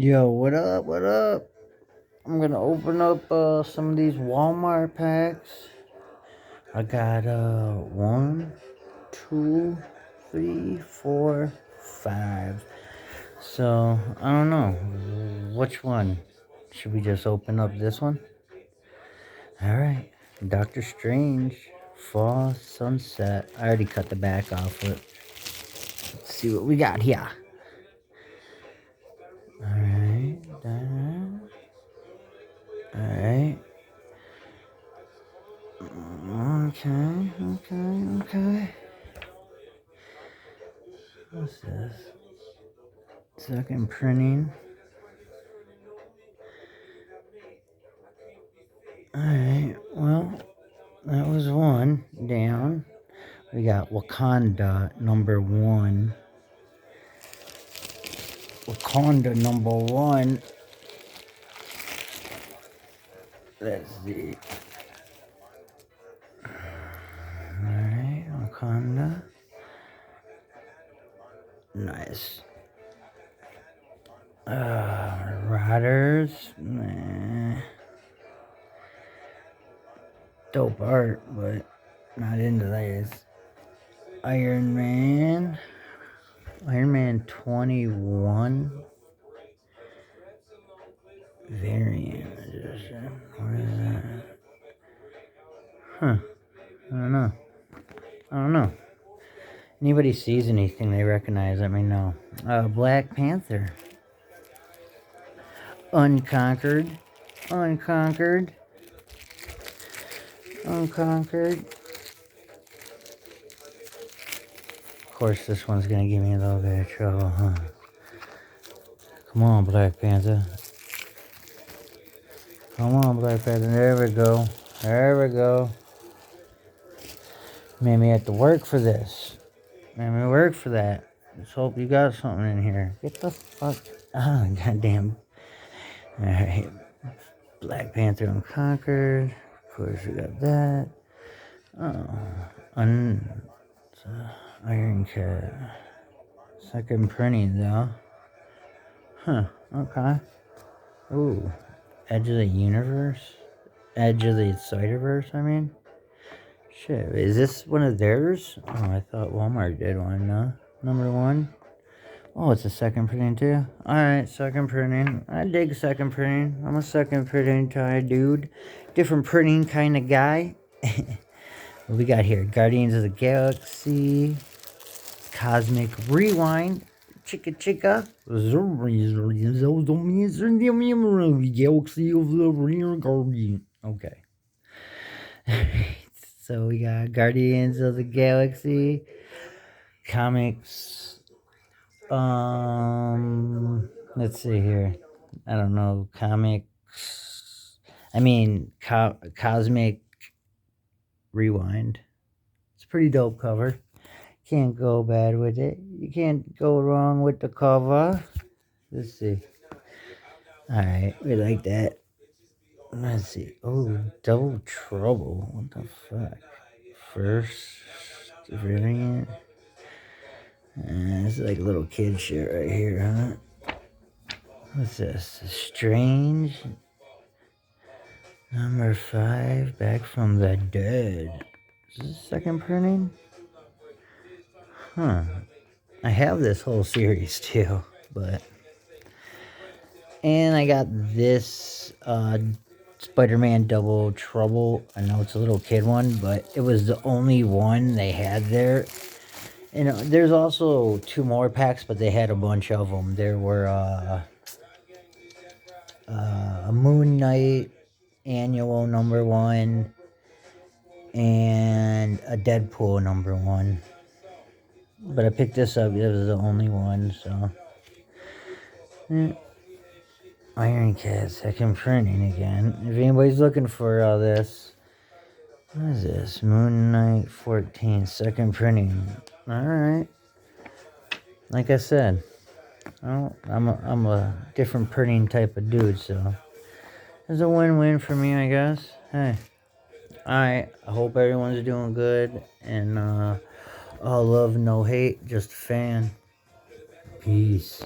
Yo, what up? What up? I'm gonna open up some of these Walmart packs. I got one, two, three, four, five. So I don't know which one. Should we just open up this one? All right. Doctor Strange, Fall Sunset. I already cut the back off it. Let's see what we got here. All right. All right. Okay. What's this? Second printing. Alright, well, that was one down. We got Wakanda number one. Wakanda number one. Let's see. Alright, Wakanda. Nice. Riders. Nah. Dope art, but not into this. Iron Man. Iron Man 21 variant edition. What is that? Huh. I don't know. Anybody sees anything they recognize, let me know. Black Panther. Unconquered. Unconquered. Unconquered. Of course, this one's gonna give me a little bit of trouble, huh? Come on, Black Panther. Come on, Black Panther. There we go. There we go. Made me have to work for this. Made me work for that. Let's hope you got something in here. Get the fuck. Ah, goddamn. Alright. Black Panther Unconquered. Of course, we got that. Oh. Iron Cat. Second printing, though. Huh. Okay. Ooh. Edge of the Universe? Edge of the Ciderverse, I mean? Shit, is this one of theirs? Oh, I thought Walmart did one, no? Number one? Oh, it's a second printing too? Alright, second printing. I dig second printing. I'm a second printing type dude. Different printing kind of guy. What we got here? Guardians of the Galaxy. Cosmic Rewind. Chicka chicka. Galaxy of the Rear Guardian. Okay. So we got Guardians of the Galaxy. Comics. Let's see here. I don't know. Comics. I mean, Cosmic Rewind. It's a pretty dope cover. Can't go bad with it. You can't go wrong with the cover. Let's see. Alright, we like that. Let's see. Oh, Double Trouble. What the fuck? First variant. It's like little kid shit right here, huh? What's this? Strange. Number 5. Back from the Dead. Is this second printing? Huh. I have this whole series too, but. And I got this Spider-Man Double Trouble. I know it's a little kid one, but it was the only one they had there. And there's also 2 more packs, but they had a bunch of them. There were a Moon Knight annual number 1 and a Deadpool number 1. But I picked this up. It was the only one, so. Iron Cat second printing again. If anybody's looking for this, what is this? Moon Knight 14 second printing. All right. Like I said, I'm a different printing type of dude, so it's a win-win for me, I guess. Hey, I hope everyone's doing good, and all love, no hate, just a fan. Peace.